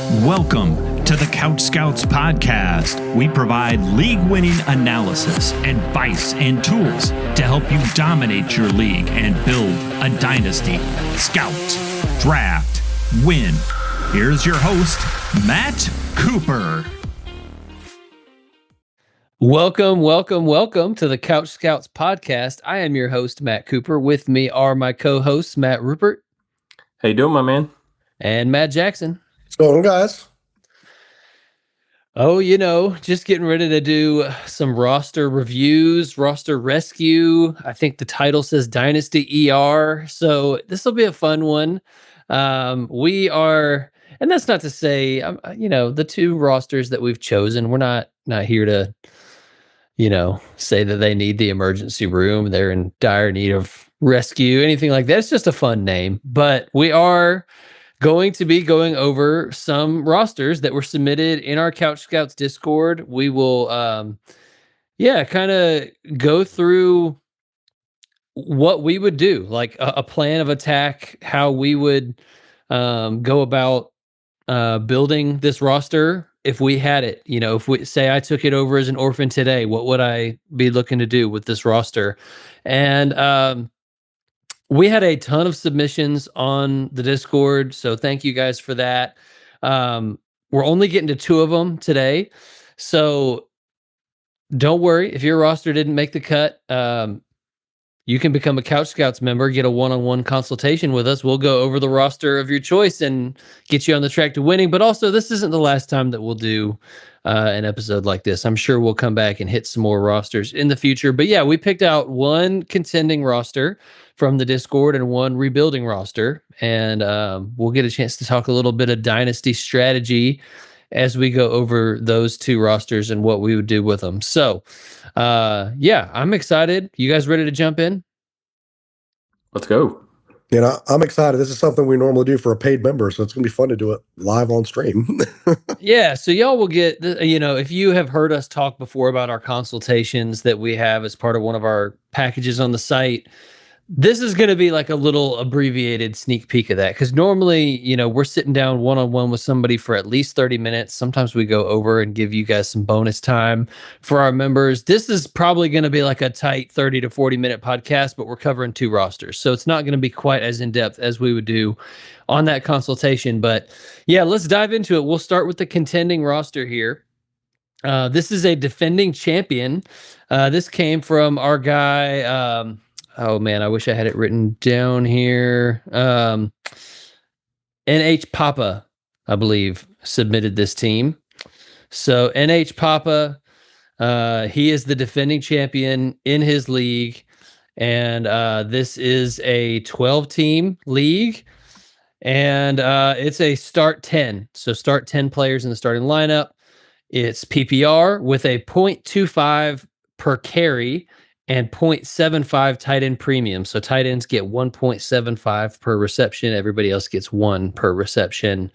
Welcome to the Couch Scouts podcast. We provide league-winning analysis, advice, and tools to help you dominate your league and build a dynasty. Scout, draft, win. Here's your host, Matt Cooper. Welcome to the Couch Scouts podcast. I am your host, Matt Cooper. With me are my co-hosts, Matt Rupert. How you doing, my man? And Matt Jackson. What's going on, guys? Oh, just getting ready to do some roster reviews, roster rescue. I think the title says Dynasty ER. So this will be a fun one. We are, and that's not to say, the two rosters that we've chosen, we're not here to, say that they need the emergency room. They're in dire need of rescue, anything like that. It's just a fun name. But we are going to be going over some rosters that were submitted in our Couch Scouts Discord. We will, kind of go through what we would do, like a plan of attack, how we would go about building this roster if we had it. If we say I took it over as an orphan today, what would I be looking to do with this roster? And we had a ton of submissions on the Discord, so thank you guys for that. We're only getting to 2 of them today, so don't worry if your roster didn't make the cut. You can become a Couch Scouts member, get a one-on-one consultation with us. We'll go over the roster of your choice and get you on the track to winning. But also, this isn't the last time that we'll do an episode like this. I'm sure we'll come back and hit some more rosters in the future. But yeah, we picked out one contending roster from the Discord and one rebuilding roster. And we'll get a chance to talk a little bit of dynasty strategy as we go over those 2 rosters and what we would do with them. So, I'm excited. You guys ready to jump in? Let's go. I'm excited. This is something we normally do for a paid member, so it's going to be fun to do it live on stream. Yeah, so y'all will get, if you have heard us talk before about our consultations that we have as part of one of our packages on the site, this is going to be like a little abbreviated sneak peek of that. Because normally, we're sitting down one-on-one with somebody for at least 30 minutes. Sometimes we go over and give you guys some bonus time for our members. This is probably going to be like a tight 30 to 40-minute podcast, but we're covering 2 rosters. So it's not going to be quite as in-depth as we would do on that consultation. But yeah, let's dive into it. We'll start with the contending roster here. This is a defending champion. This came from our guy... oh man, I wish I had it written down here. NH Papa, I believe, submitted this team. So NH Papa, he is the defending champion in his league. And this is a 12-team league. And it's a start 10. So start 10 players in the starting lineup. It's PPR with a 0.25 per carry and 0.75 tight end premium. So tight ends get 1.75 per reception. Everybody else gets 1 per reception.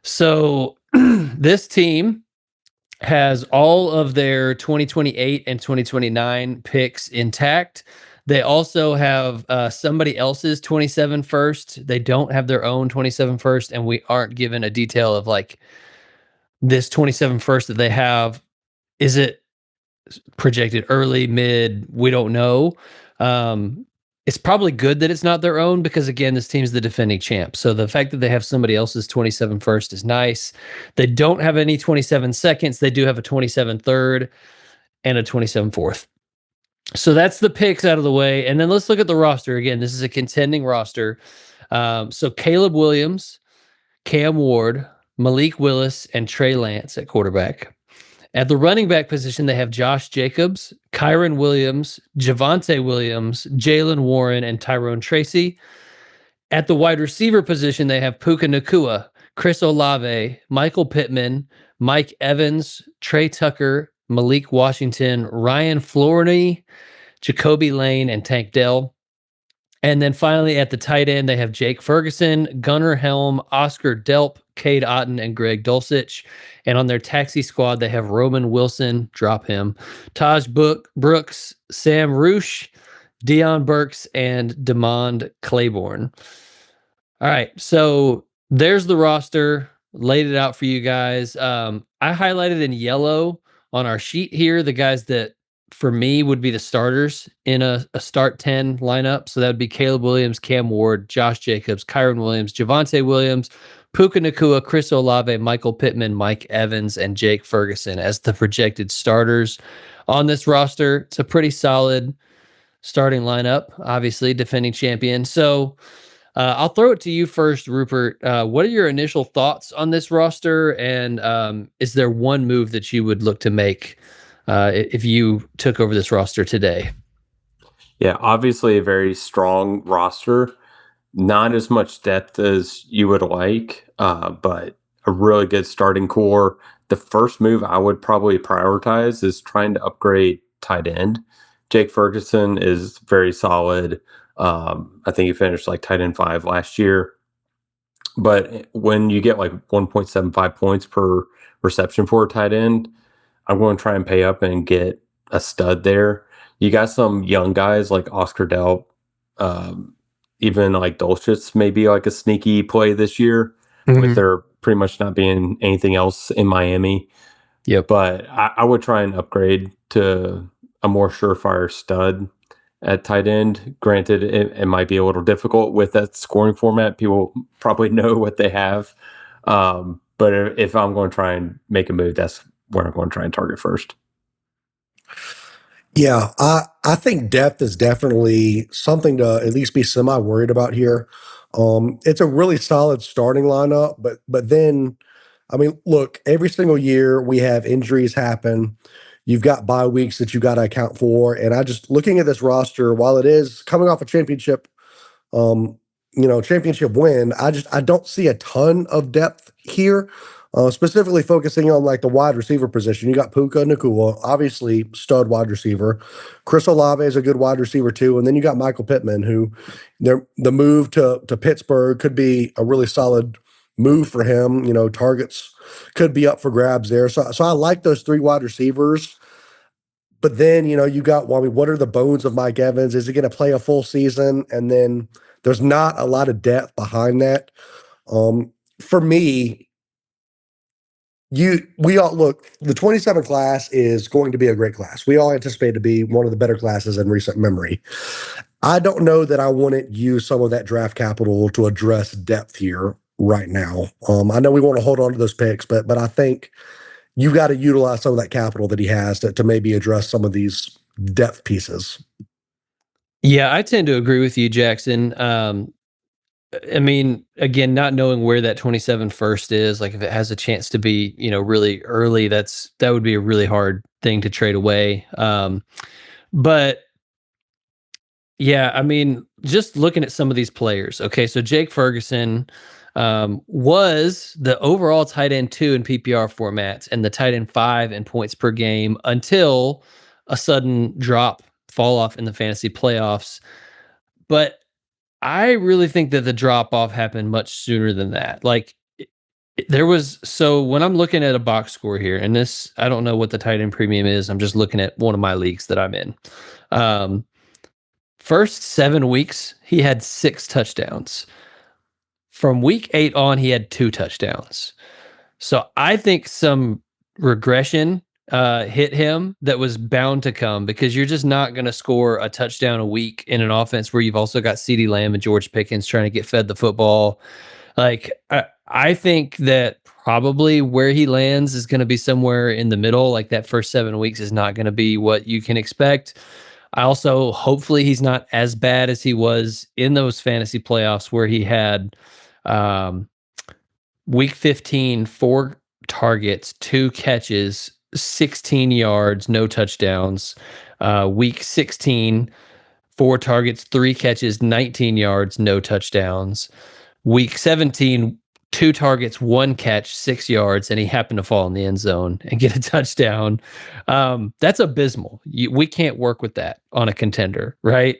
So this team has all of their 2028 and 2029 picks intact. They also have somebody else's 27 first. They don't have their own 27 first, and we aren't given a detail of like this 27 first that they have. Is it projected early, mid? We don't know. It's probably good that it's not their own because, again, this team's the defending champ. So the fact that they have somebody else's 27 first is nice. They don't have any 27 seconds. They do have a 27 third and a 27 fourth. So that's the picks out of the way. And then let's look at the roster. Again, this is a contending roster. So Caleb Williams, Cam Ward, Malik Willis, and Trey Lance at quarterback. At the running back position, they have Josh Jacobs, Kyron Williams, Javonte Williams, Jalen Warren, and Tyrone Tracy. At the wide receiver position, they have Puka Nacua, Chris Olave, Michael Pittman, Mike Evans, Trey Tucker, Malik Washington, Ryan Flourney, Jacoby Lane, and Tank Dell. And then finally, at the tight end, they have Jake Ferguson, Gunnar Helm, Oscar Delp, Cade Otten, and Greg Dulcich. And on their taxi squad, they have Roman Wilson, drop him, Taj Brooks, Sam Roosh, Deion Burks, and Demond Claiborne. All right, so there's the roster. Laid it out for you guys. I highlighted in yellow on our sheet here the guys that for me would be the starters in a start 10 lineup. So that would be Caleb Williams, Cam Ward, Josh Jacobs, Kyron Williams, Javonte Williams, Puka Nakua, Chris Olave, Michael Pittman, Mike Evans, and Jake Ferguson as the projected starters on this roster. It's a pretty solid starting lineup, obviously, defending champion. So I'll throw it to you first, Rupert. What are your initial thoughts on this roster? And is there one move that you would look to make if you took over this roster today? Yeah, obviously a very strong roster. Not as much depth as you would like, but a really good starting core. The first move I would probably prioritize is trying to upgrade tight end. Jake Ferguson is very solid. I think he finished like tight end 5 last year. But when you get like 1.75 points per reception for a tight end, I'm going to try and pay up and get a stud there. You got some young guys like Oscar Delp, even like Dulcich, maybe like a sneaky play this year with there pretty much not being anything else in Miami. Yep. But I would try and upgrade to a more surefire stud at tight end. Granted, it might be a little difficult with that scoring format. People probably know what they have. But if I'm going to try and make a move, that's where I'm going to try and target first. Yeah, I think depth is definitely something to at least be semi-worried about here. It's a really solid starting lineup, but then, I mean, look, every single year we have injuries happen. You've got bye weeks that you got to account for, and I just looking at this roster, while it is coming off a championship, championship win, I don't see a ton of depth here. Specifically focusing on like the wide receiver position. You got Puka Nakua, obviously stud wide receiver. Chris Olave is a good wide receiver too. And then you got Michael Pittman, who the move to Pittsburgh could be a really solid move for him. Targets could be up for grabs there. So I like those 3 wide receivers. But then, you got, what are the bones of Mike Evans? Is he going to play a full season? And then there's not a lot of depth behind that. For me, we all look, the 27 class is going to be a great class. We all anticipate to be one of the better classes in recent memory. I don't know that I wouldn't use some of that draft capital to address depth here right now. I know we want to hold on to those picks, but I think you got to utilize some of that capital that he has to maybe address some of these depth pieces. Yeah, I tend to agree with you, Jackson. I mean, again, not knowing where that 27 first is, like if it has a chance to be, really early, that would be a really hard thing to trade away. But yeah, I mean, just looking at some of these players. Okay, so Jake Ferguson was the overall tight end 2 in PPR formats and the tight end 5 in points per game until a sudden fall off in the fantasy playoffs. But I really think that the drop off happened much sooner than that. Like so when I'm looking at a box score here, and this, I don't know what the tight end premium is. I'm just looking at one of my leagues that I'm in. First 7 weeks, he had 6 touchdowns. From week 8 on, he had 2 touchdowns. So I think some regression hit him that was bound to come, because you're just not going to score a touchdown a week in an offense where you've also got CeeDee Lamb and George Pickens trying to get fed the football. Like I think that probably where he lands is going to be somewhere in the middle. Like that first 7 weeks is not going to be what you can expect. I also, hopefully he's not as bad as he was in those fantasy playoffs where he had week 15, 4 targets, 2 catches, 16 yards, no touchdowns. Week 16, 4 targets, 3 catches, 19 yards, no touchdowns. Week 17, 2 targets, 1 catch, 6 yards, and he happened to fall in the end zone and get a touchdown. That's abysmal. We can't work with that on a contender, right?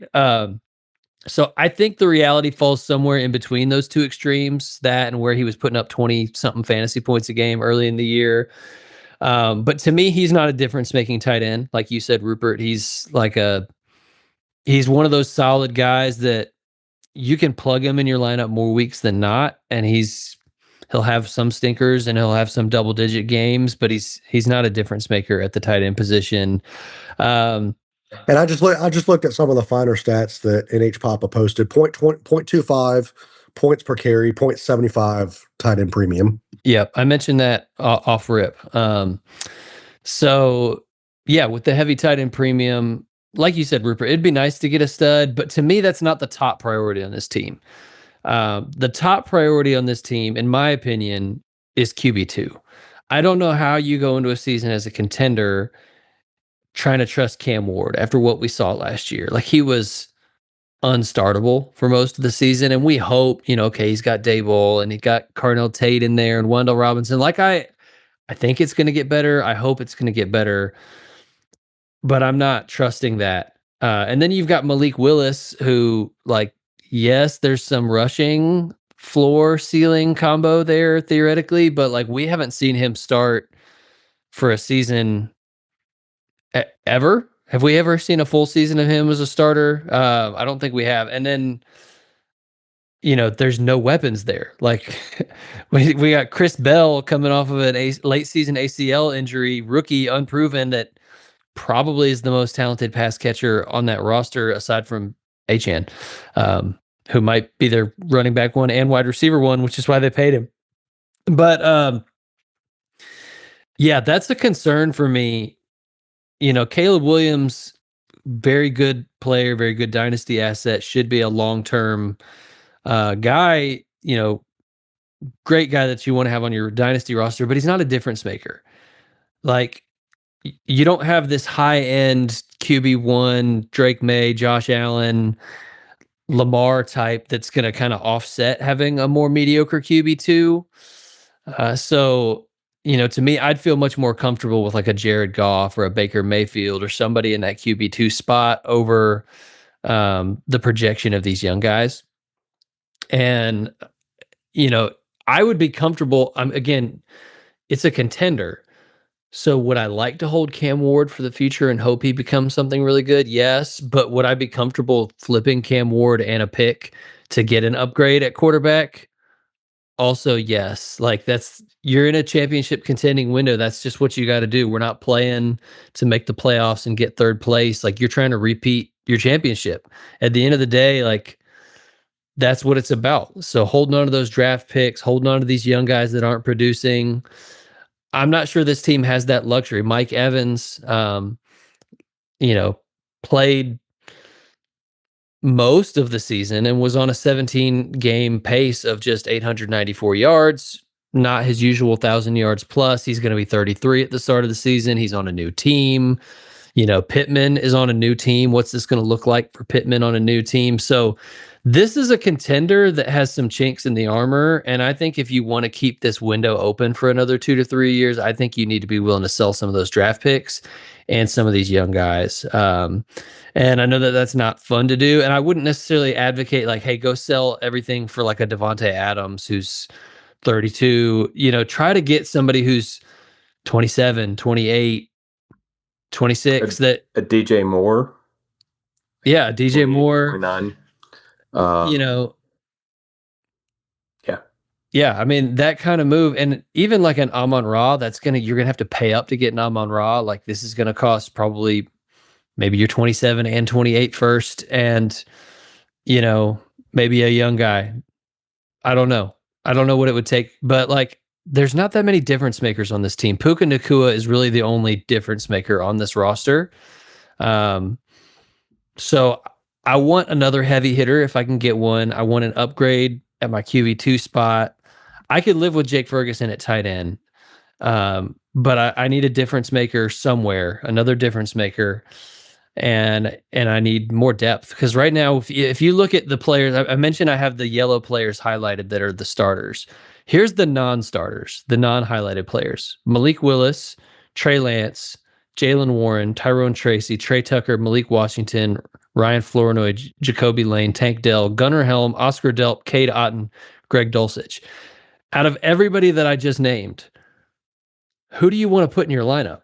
So I think the reality falls somewhere in between those 2 extremes, that and where he was putting up 20-something fantasy points a game early in the year. But to me, he's not a difference-making tight end. Like you said, Rupert, he's one of those solid guys that you can plug him in your lineup more weeks than not, and he's He'll have some stinkers and he'll have some double-digit games, but he's not a difference maker at the tight end position. And I just looked at some of the finer stats that NH Papa posted. 0.25 points per carry, 0.75 tight end premium. Yep, I mentioned that off rip. So yeah, with the heavy tight end premium, like you said, Rupert, it'd be nice to get a stud, but to me, that's not the top priority on this team. The top priority on this team, in my opinion, is QB2. I don't know how you go into a season as a contender trying to trust Cam Ward after what we saw last year. Like, he was unstartable for most of the season, and we hope, okay, he's got Daboll and he got Cardinal Tate in there and Wendell Robinson. Like, I think it's going to get better. I hope it's going to get better, but I'm not trusting that. And then you've got Malik Willis, who, like, yes, there's some rushing floor ceiling combo there theoretically, but like, we haven't seen him start for a season ever. Have we ever seen a full season of him as a starter? I don't think we have. And then, there's no weapons there. Like, we got Chris Bell coming off of a late season ACL injury, rookie, unproven, that probably is the most talented pass catcher on that roster aside from Achane, who might be their running back one and wide receiver one, which is why they paid him. But yeah, that's a concern for me. Caleb Williams, very good player, very good dynasty asset, should be a long-term guy, great guy that you want to have on your dynasty roster, but he's not a difference maker. Like, you don't have this high-end QB1, Drake May, Josh Allen, Lamar type that's going to kind of offset having a more mediocre QB2. So, to me, I'd feel much more comfortable with like a Jared Goff or a Baker Mayfield or somebody in that QB2 spot over the projection of these young guys. And, I would be comfortable. Again, it's a contender. So would I like to hold Cam Ward for the future and hope he becomes something really good? Yes. But would I be comfortable flipping Cam Ward and a pick to get an upgrade at quarterback? Also, yes. Like, you're in a championship contending window. That's just what you got to do. We're not playing to make the playoffs and get third place. Like, you're trying to repeat your championship. At the end of the day, like, that's what it's about. So holding on to those draft picks, holding on to these young guys that aren't producing. I'm not sure this team has that luxury. Mike Evans, played most of the season and was on a 17-game pace of just 894 yards, not his usual 1,000 yards plus. He's going to be 33 at the start of the season. He's on a new team. Pittman is on a new team. What's this going to look like for Pittman on a new team? So this is a contender that has some chinks in the armor. And I think if you want to keep this window open for another 2 to 3 years, I think you need to be willing to sell some of those draft picks and some of these young guys. And I know that that's not fun to do. And I wouldn't necessarily advocate like, hey, go sell everything for like a Devontae Adams who's 32. Try to get somebody who's 27, 28, 26. A DJ Moore. Yeah, DJ Moore. 29. Yeah, I mean, that kind of move, and even like an Amon-Ra, you're gonna have to pay up to get an Amon-Ra. Like, this is gonna cost probably maybe your 27 and 28 first, and maybe a young guy. I don't know what it would take, but like, there's not that many difference makers on this team. Puka Nacua is really the only difference maker on this roster. So I want another heavy hitter if I can get one. I want an upgrade at my QB2 spot. I could live with Jake Ferguson at tight end, but I need a difference maker somewhere, another difference maker, and I need more depth, because right now, if you look at the players, I mentioned I have the yellow players highlighted that are the starters. Here's the non-starters, the non-highlighted players: Malik Willis, Trey Lance, Jalen Warren, Tyrone Tracy, Trey Tucker, Malik Washington, Ryan Flournoy, Jacoby Lane, Tank Dell, Gunnar Helm, Oscar Delp, Cade Otton, Greg Dulcich. Out of everybody that I just named, who do you want to put in your lineup?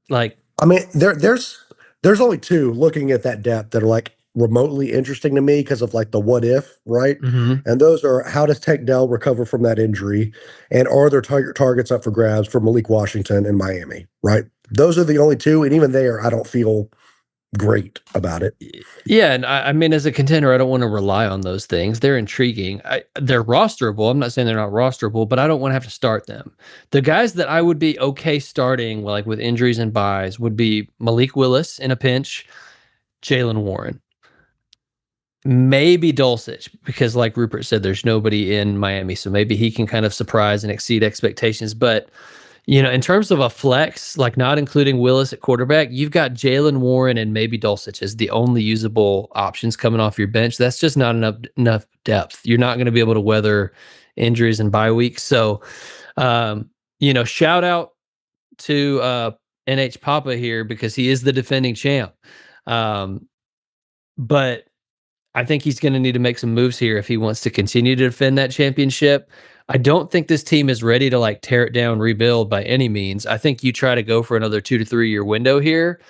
Like, I mean, there's only two looking at that depth that are like remotely interesting to me because of like the what if, right? Mm-hmm. And those are how does Tank Dell recover from that injury, and are there targets up for grabs for Malik Washington in Miami, right? Those are the only two, and even there, I don't feel great about it. Yeah, and I mean, as a contender, I don't want to rely on those things. They're intriguing. They're rosterable. I'm not saying they're not rosterable, but I don't want to have to start them. The guys that I would be okay starting, like with injuries and buys, would be Malik Willis in a pinch, Jalen Warren, maybe Dulcich, because like Rupert said, there's nobody in Miami, so maybe he can kind of surprise and exceed expectations. But in terms of a flex, like not including Willis at quarterback, you've got Jalen Warren and maybe Dulcich as the only usable options coming off your bench. That's just not enough depth. You're not going to be able to weather injuries and bye weeks. So, shout out to NH Papa here because he is the defending champ. But I think he's going to need to make some moves here if he wants to continue to defend that championship. I don't think this team is ready to like tear it down, rebuild by any means. I think you try to go for another 2 to 3 year window here,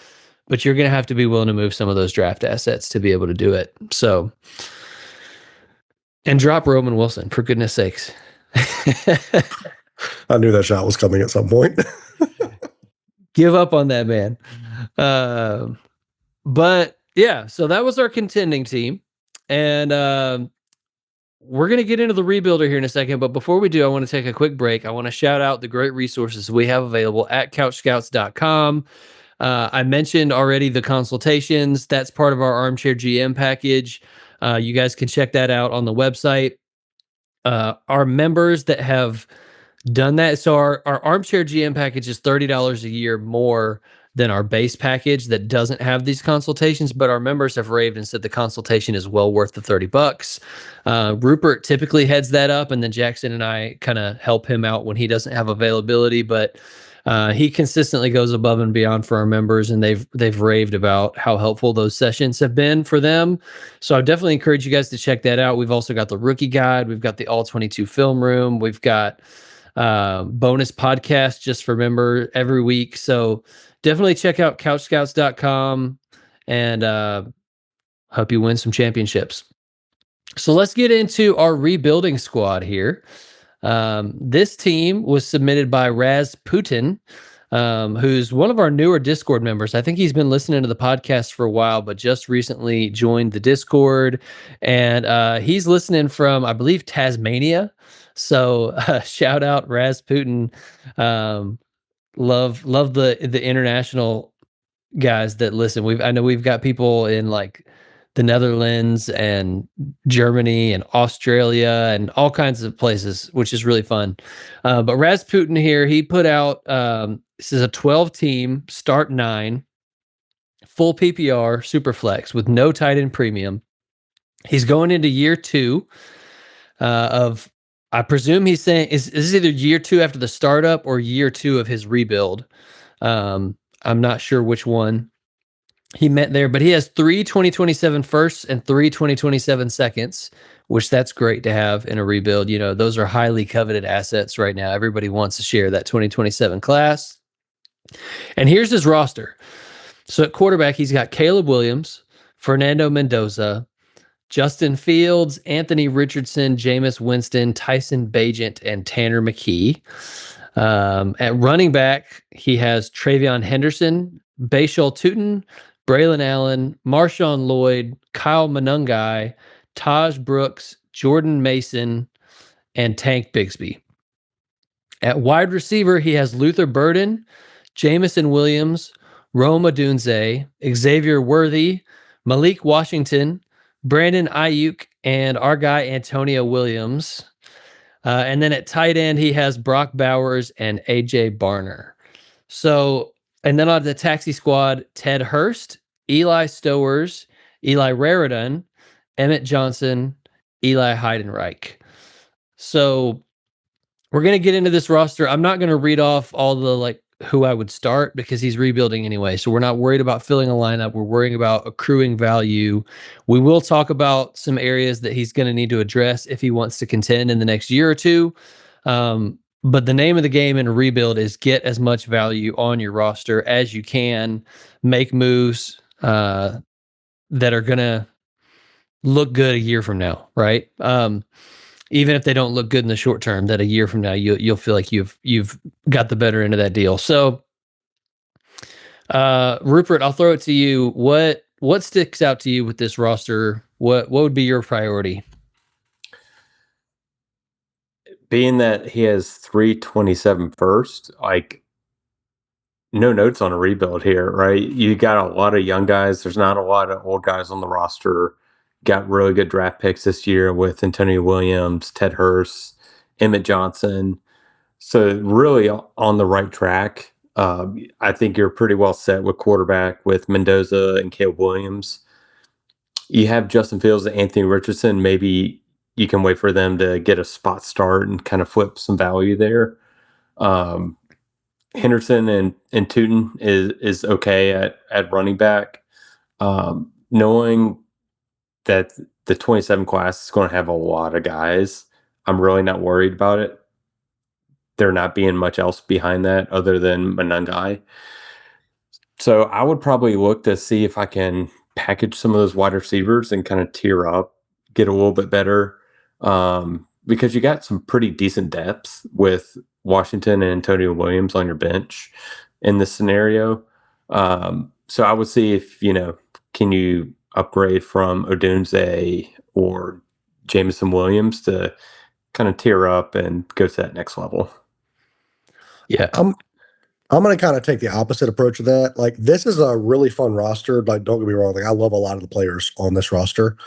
but you're going to have to be willing to move some of those draft assets to be able to do it. So, and drop Roman Wilson for goodness sakes. I knew that shot was coming at some point. Give up on that man. But yeah, so that was our contending team. And we're going to get into the rebuilder here in a second. But before we do, I want to take a quick break. I want to shout out the great resources we have available at CouchScouts.com. I mentioned already the consultations. That's part of our Armchair GM package. You guys can check that out on the website. Our members that have done that. So our Armchair GM package is $30 a year more than our base package that doesn't have these consultations, but our members have raved and said the consultation is well worth the $30. Rupert typically heads that up, and then Jackson and I kind of help him out when he doesn't have availability, but he consistently goes above and beyond for our members, and they've raved about how helpful those sessions have been for them. So I definitely encourage you guys to check that out. We've also got the rookie guide. We've got the all 22 film room. We've got bonus podcast just for member every week. So definitely check out CouchScouts.com and hope you win some championships. So let's get into our rebuilding squad here. This team was submitted by Raz Putin, who's one of our newer Discord members. I think he's been listening to the podcast for a while, but just recently joined the Discord. And he's listening from, I believe, Tasmania. So shout out Raz Putin. Love the international guys that listen. I know we've got people in like the Netherlands and Germany and Australia and all kinds of places, which is really fun. But Rasputin here, he put out, this is a 12 team, start 9, full PPR, super flex with no tight end premium. He's going into year 2 of, I presume he's saying, is this either year 2 after the startup or year 2 of his rebuild? I'm not sure which one he meant there, but he has 3 2027 firsts and 3 2027 seconds, which that's great to have in a rebuild. Those are highly coveted assets right now. Everybody wants to share that 2027 class. And here's his roster. So at quarterback, he's got Caleb Williams, Fernando Mendoza, Justin Fields, Anthony Richardson, Jameis Winston, Tyson Bagent, and Tanner McKee. At running back, he has Travion Henderson, Bashal Tutin, Braylon Allen, Marshawn Lloyd, Kyle Monungai, Taj Brooks, Jordan Mason, and Tank Bigsby. At wide receiver, he has Luther Burden, Jamison Williams, Rome Odunze, Xavier Worthy, Malik Washington, Brandon Ayuk, and our guy Antonio Williams. And then at tight end, he has Brock Bowers and AJ Barner. So, and then on the taxi squad, Ted Hurst, Eli Stowers, Eli Raridan, Emmett Johnson, Eli Heidenreich. So we're going to get into this roster. I'm not going to read off all the who I would start because he's rebuilding anyway. So we're not worried about filling a lineup. We're worrying about accruing value. We will talk about some areas that he's going to need to address if he wants to contend in the next year or two. But the name of the game in a rebuild is get as much value on your roster as you can, make moves that are going to look good a year from now, right? Even if they don't look good in the short term, that a year from now you'll feel like you've got the better end of that deal. So, Rupert, I'll throw it to you. What sticks out to you with this roster? What would be your priority? Being that he has 327 first, like no notes on a rebuild here, right? You got a lot of young guys. There's not a lot of old guys on the roster. Got really good draft picks this year with Antonio Williams, Ted Hurst, Emmett Johnson. So really on the right track. I think you're pretty well set with quarterback with Mendoza and Caleb Williams. You have Justin Fields and Anthony Richardson. Maybe you can wait for them to get a spot start and kind of flip some value there. Henderson and Tootin is okay at running back. Knowing that the 27 class is going to have a lot of guys, I'm really not worried about it. There not being much else behind that other than Manungai. So I would probably look to see if I can package some of those wide receivers and kind of tier up, get a little bit better. Because you got some pretty decent depth with Washington and Antonio Williams on your bench in this scenario. So I would see if, can you upgrade from Odunze or Jameson Williams to kind of tier up and go to that next level. Yeah. I'm going to kind of take the opposite approach of that. Like, this is a really fun roster. Like, don't get me wrong. Like, I love a lot of the players on this roster.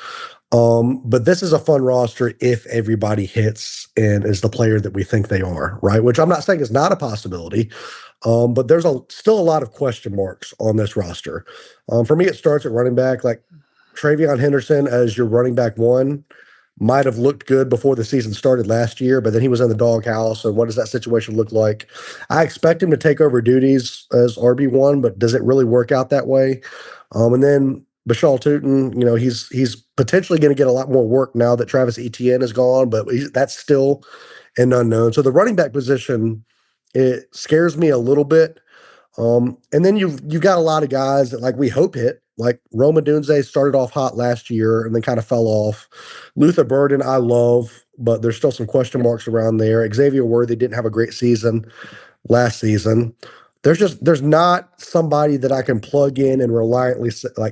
But this is a fun roster if everybody hits and is the player that we think they are, right? Which I'm not saying is not a possibility. But there's still a lot of question marks on this roster. For me, it starts at running back. Like, Travion Henderson as your running back one might have looked good before the season started last year, but then he was in the doghouse. And what does that situation look like? I expect him to take over duties as RB1, but does it really work out that way? And then Bashal Tootin, he's potentially going to get a lot more work now that Travis Etienne is gone, but that's still an unknown. So the running back position, it scares me a little bit. And then you've got a lot of guys that, like, we hope hit. Like, Rome Odunze started off hot last year and then kind of fell off. Luther Burden, I love, but there's still some question marks around there. Xavier Worthy didn't have a great season last season. There's not somebody that I can plug in and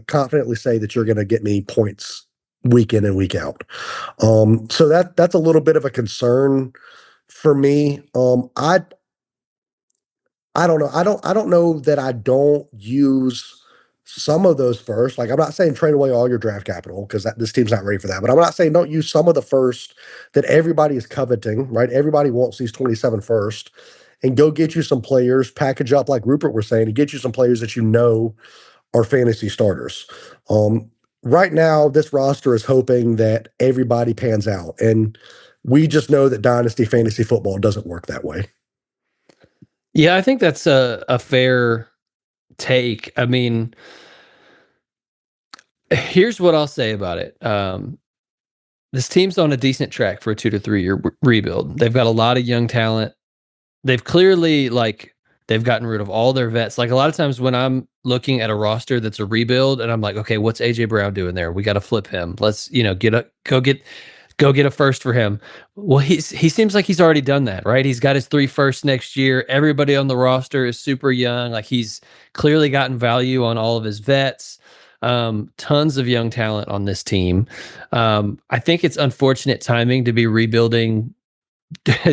confidently say that you're going to get me points week in and week out. So that's a little bit of a concern for me. I don't know. I don't know that I don't use some of those first. Like, I'm not saying trade away all your draft capital because this team's not ready for that. But I'm not saying don't use some of the first that everybody is coveting, right? Everybody wants these 27 first, and go get you some players, package up like Rupert was saying, and get you some players that are fantasy starters. Right now, this roster is hoping that everybody pans out, and we just know that Dynasty fantasy football doesn't work that way. Yeah, I think that's a fair take. I mean, here's what I'll say about it. This team's on a decent track for a 2 to 3 year rebuild. They've got a lot of young talent. They've clearly, they've gotten rid of all their vets. Like, a lot of times when I'm looking at a roster that's a rebuild and I'm like, okay, what's AJ Brown doing there? We got to flip him. Let's, go get a first for him. Well, he seems like he's already done that, right? He's got his 3 firsts next year. Everybody on the roster is super young. Like, he's clearly gotten value on all of his vets. Tons of young talent on this team. I think it's unfortunate timing to be rebuilding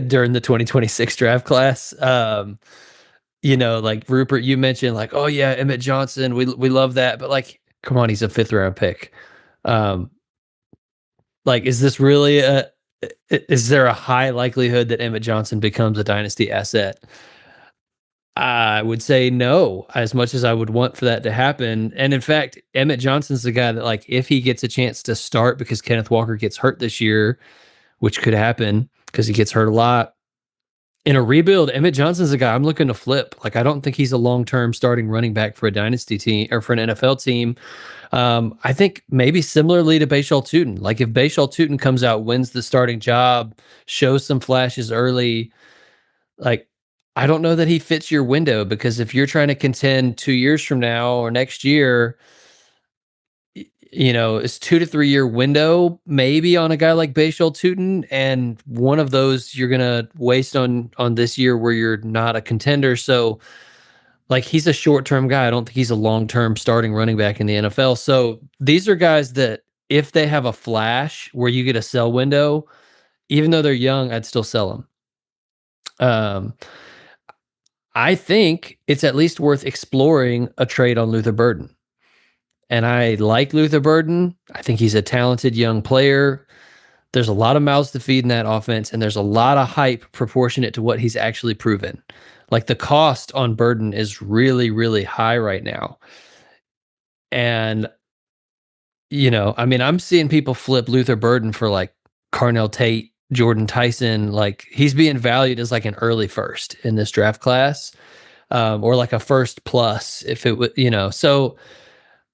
during the 2026 draft class. Like Rupert, you mentioned, like, oh yeah, Emmett Johnson, we love that, but, like, come on, he's a 5th round pick. Like, is there a high likelihood that Emmett Johnson becomes a dynasty asset? I would say no, as much as I would want for that to happen. And in fact, Emmett Johnson's the guy that, like, if he gets a chance to start because Kenneth Walker gets hurt this year, which could happen because he gets hurt a lot, in a rebuild, Emmett Johnson's a guy I'm looking to flip. Like, I don't think he's a long-term starting running back for a dynasty team or for an NFL team. I think maybe similarly to Bashal Tootin. Like, if Bashal Tootin comes out, wins the starting job, shows some flashes early, like, I don't know that he fits your window, because if you're trying to contend 2 years from now or next year, it's 2 to 3 year window maybe on a guy like Bayshul Tootin, and one of those you're gonna waste on this year where you're not a contender. So like he's a short-term guy. I don't think he's a long-term starting running back in the NFL. So these are guys that if they have a flash where you get a sell window, even though they're young, I'd still sell them. I think it's at least worth exploring a trade on Luther Burden. And I like Luther Burden. I think he's a talented young player. There's a lot of mouths to feed in that offense, and there's a lot of hype proportionate to what he's actually proven. Like the cost on Burden is really, really high right now. And, I'm seeing people flip Luther Burden for like Carnell Tate, Jordan Tyson. Like he's being valued as like an early first in this draft class, or like a first plus if it would, so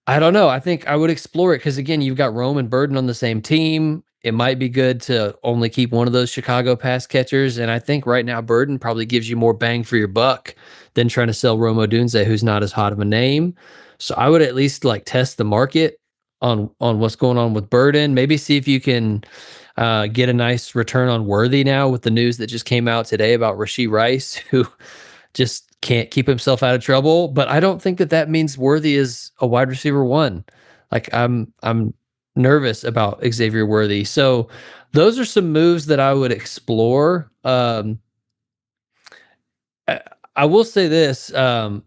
I don't know. I think I would explore it because again, you've got Rome and Burden on the same team. It might be good to only keep one of those Chicago pass catchers. And I think right now Burden probably gives you more bang for your buck than trying to sell Rome Odunze, who's not as hot of a name. So I would at least like test the market on what's going on with Burden. Maybe see if you can get a nice return on Worthy now with the news that just came out today about Rashee Rice, who just can't keep himself out of trouble. But I don't think that means Worthy is a wide receiver one. Like I'm nervous about Xavier Worthy. So those are some moves that I would explore. I will say this, TreVeyon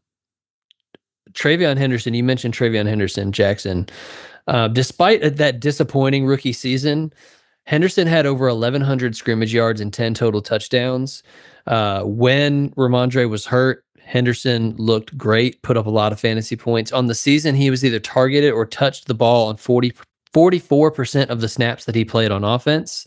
Henderson, you mentioned TreVeyon Henderson, Jackson. Despite that disappointing rookie season, Henderson had over 1,100 scrimmage yards and 10 total touchdowns. When Ramondre was hurt, Henderson looked great, put up a lot of fantasy points. On the season, he was either targeted or touched the ball on 44% of the snaps that he played on offense,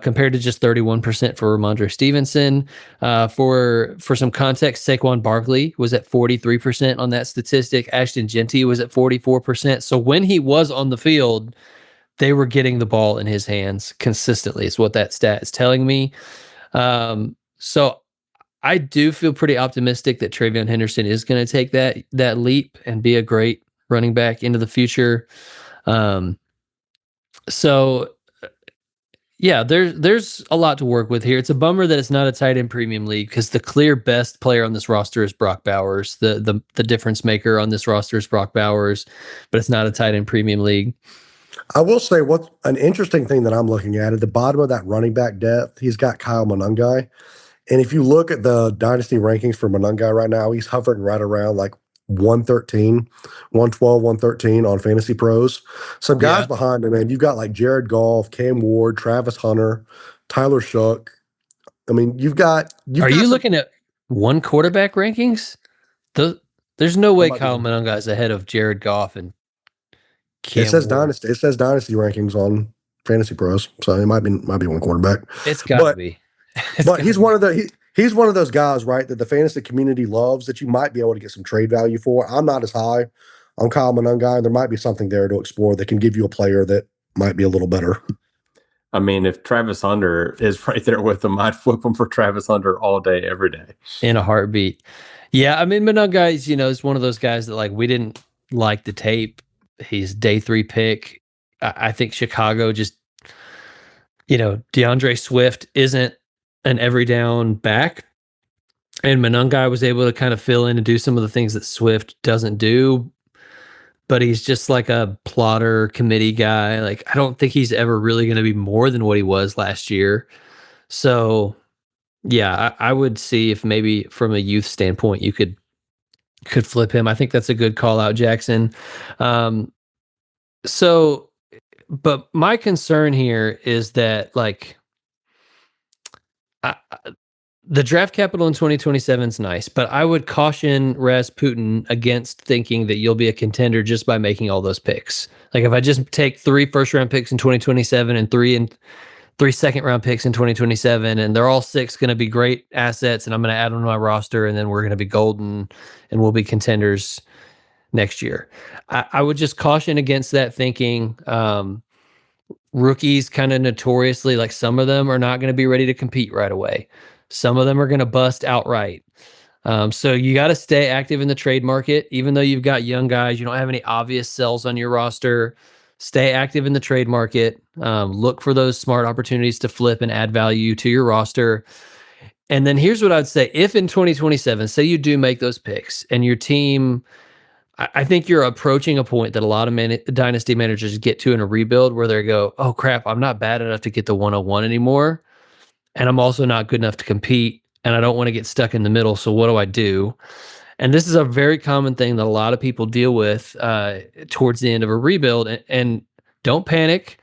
compared to just 31% for Ramondre Stevenson. For some context, Saquon Barkley was at 43% on that statistic. Ashton Genty was at 44%. So when he was on the field, they were getting the ball in his hands consistently, is what that stat is telling me. So I do feel pretty optimistic that TreVeyon Henderson is going to take that leap and be a great running back into the future. So yeah, there's a lot to work with here. It's a bummer that it's not a tight end premium league because the clear best player on this roster is Brock Bowers. The difference maker on this roster is Brock Bowers, but it's not a tight end premium league. I will say what's an interesting thing that I'm looking at the bottom of that running back depth, he's got Kyle Monangai. And if you look at the dynasty rankings for Monangai right now, he's hovering right around like 113, 112, 113 on Fantasy Pros. Some guys behind him, man, you've got like Jared Goff, Cam Ward, Travis Hunter, Tyler Shook. I mean, Are you looking at one quarterback rankings? There's no way Kyle Monangai's ahead of Jared Goff and Cam It says Ward. dynasty. It says dynasty rankings on Fantasy Pros, so it might be one quarterback. It's got to be. But he's one of those guys, right, that the fantasy community loves that you might be able to get some trade value for. I'm not as high on Kyle Monangai. There might be something there to explore that can give you a player that might be a little better. I mean, if Travis Hunter is right there with him, I'd flip him for Travis Hunter all day, every day. In a heartbeat. Yeah, I mean, Monangai is one of those guys that like we didn't like the tape. He's day 3 pick. I think Chicago just, DeAndre Swift isn't an every down back. And Monangai was able to kind of fill in and do some of the things that Swift doesn't do. But he's just like a plotter committee guy. Like, I don't think he's ever really going to be more than what he was last year. So, yeah, I would see if maybe from a youth standpoint, you could flip him. I think that's a good call out, Jackson. But my concern here is that like the draft capital in 2027 is nice, but I would caution Rasputin against thinking that you'll be a contender just by making all those picks. Like if I just take 3 first-round picks in 2027 and 3 second-round picks in 2027, and they're all 6 going to be great assets, and I'm going to add them to my roster, and then we're going to be golden, and we'll be contenders next year. I would just caution against that thinking. Rookies kind of notoriously, like some of them are not going to be ready to compete right away. Some of them are going to bust outright. So you got to stay active in the trade market. Even though you've got young guys, you don't have any obvious sells on your roster. Stay active in the trade market. Look for those smart opportunities to flip and add value to your roster. And then here's what I'd say. If in 2027, say you do make those picks and your team, I think you're approaching a point that a lot of dynasty managers get to in a rebuild where they go, oh crap, I'm not bad enough to get the 101 anymore. And I'm also not good enough to compete. And I don't want to get stuck in the middle. So what do I do? And this is a very common thing that a lot of people deal with towards the end of a rebuild. And don't panic.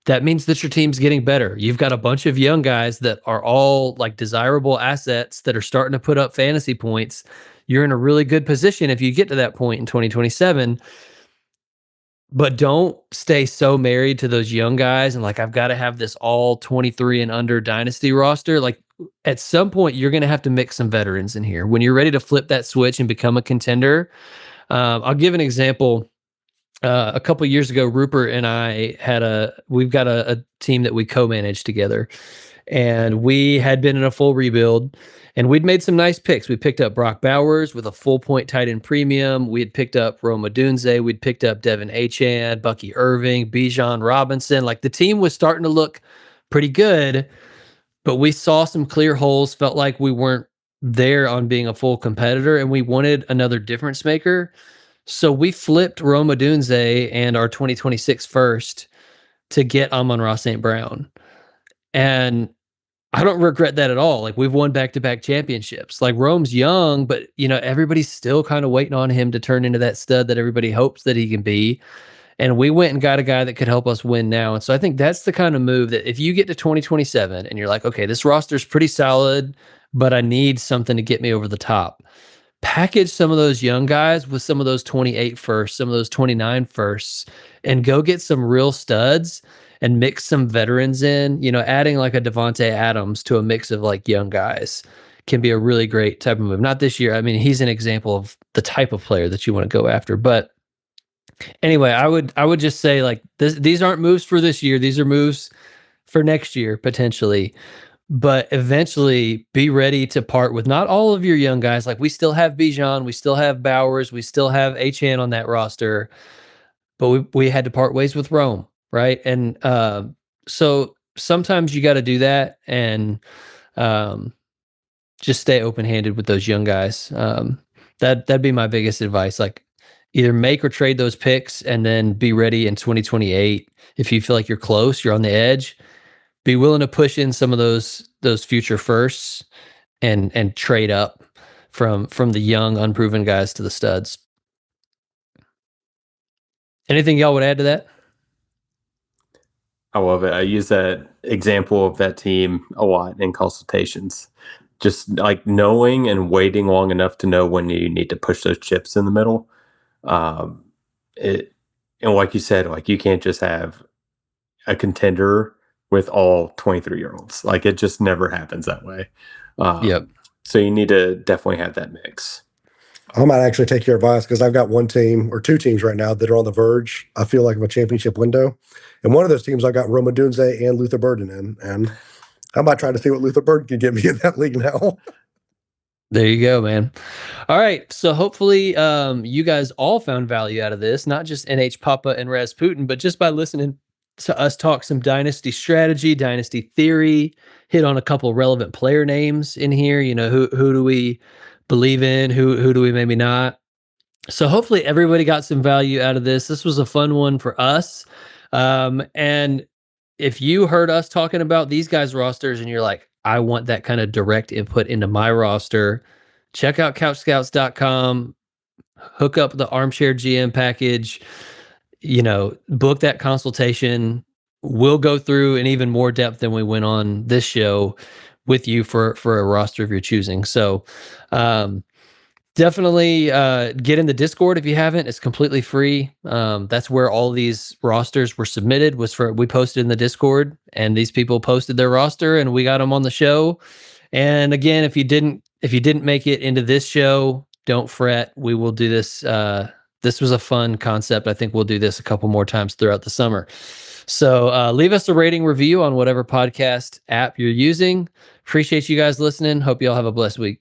That means that your team's getting better. You've got a bunch of young guys that are all like desirable assets that are starting to put up fantasy points. You're in a really good position if you get to that point in 2027. But don't stay so married to those young guys and like, I've got to have this all 23 and under dynasty roster. Like at some point, you're going to have to mix some veterans in here. When you're ready to flip that switch and become a contender, I'll give an example. A couple years ago, Rupert and I we've got a team that we co-managed together, and we had been in a full rebuild, and we'd made some nice picks. We picked up Brock Bowers with a full point tight end premium. We had picked up Rome Odunze. We'd picked up Devin Achane, Bucky Irving, Bijan Robinson. Like the team was starting to look pretty good, but we saw some clear holes, felt like we weren't there on being a full competitor, and we wanted another difference maker. So we flipped Rome Odunze and our 2026 first to get Amon-Ra St. Brown. And I don't regret that at all. Like we've won back-to-back championships. Like Rome's young, but everybody's still kind of waiting on him to turn into that stud that everybody hopes that he can be. And we went and got a guy that could help us win now. And so I think that's the kind of move that if you get to 2027 and you're like, okay, this roster's pretty solid, but I need something to get me over the top. Package some of those young guys with some of those 28 firsts, some of those 29 firsts, and go get some real studs and mix some veterans in. Adding like a Devontae Adams to a mix of like young guys can be a really great type of move. Not this year. I mean, he's an example of the type of player that you want to go after. But anyway, I would just say like these aren't moves for this year. These are moves for next year potentially. But eventually be ready to part with not all of your young guys. Like we still have Bijan, we still have Bowers, we still have Achane on that roster, but we had to part ways with Rome, right? And so sometimes you got to do that and just stay open-handed with those young guys. That'd be my biggest advice. Like either make or trade those picks and then be ready in 2028. If you feel like you're close, you're on the edge, be willing to push in some of those future firsts and trade up from the young, unproven guys to the studs. Anything y'all would add to that? I love it. I use that example of that team a lot in consultations. Just like knowing and waiting long enough to know when you need to push those chips in the middle. And like you said, like you can't just have a contender with all 23-year-olds. Like it just never happens that way. Yep. So you need to definitely have that mix. I might actually take your advice because I've got one team or two teams right now that are on the verge, I feel like, of a championship window. And one of those teams I got Rome Odunze and Luther Burden in. And I might try to see what Luther Burden can get me in that league now. There you go, man. All right. So hopefully you guys all found value out of this, not just NH Papa and Rasputin, but just by listening to us talk some dynasty strategy, dynasty theory, hit on a couple relevant player names in here. Who do we believe in? Who do we maybe not? So hopefully everybody got some value out of this. This was a fun one for us. And if you heard us talking about these guys' rosters and you're like, I want that kind of direct input into my roster, check out CouchScouts.com, hook up the Armchair GM package, book that consultation. We'll go through in even more depth than we went on this show with you for a roster of your choosing. So definitely get in the Discord if you haven't. It's completely free. That's where all these rosters were submitted. We posted in the Discord, and these people posted their roster, and we got them on the show. And again, if you didn't make it into this show, don't fret. We will do this. This was a fun concept. I think we'll do this a couple more times throughout the summer. So leave us a rating review on whatever podcast app you're using. Appreciate you guys listening. Hope you all have a blessed week.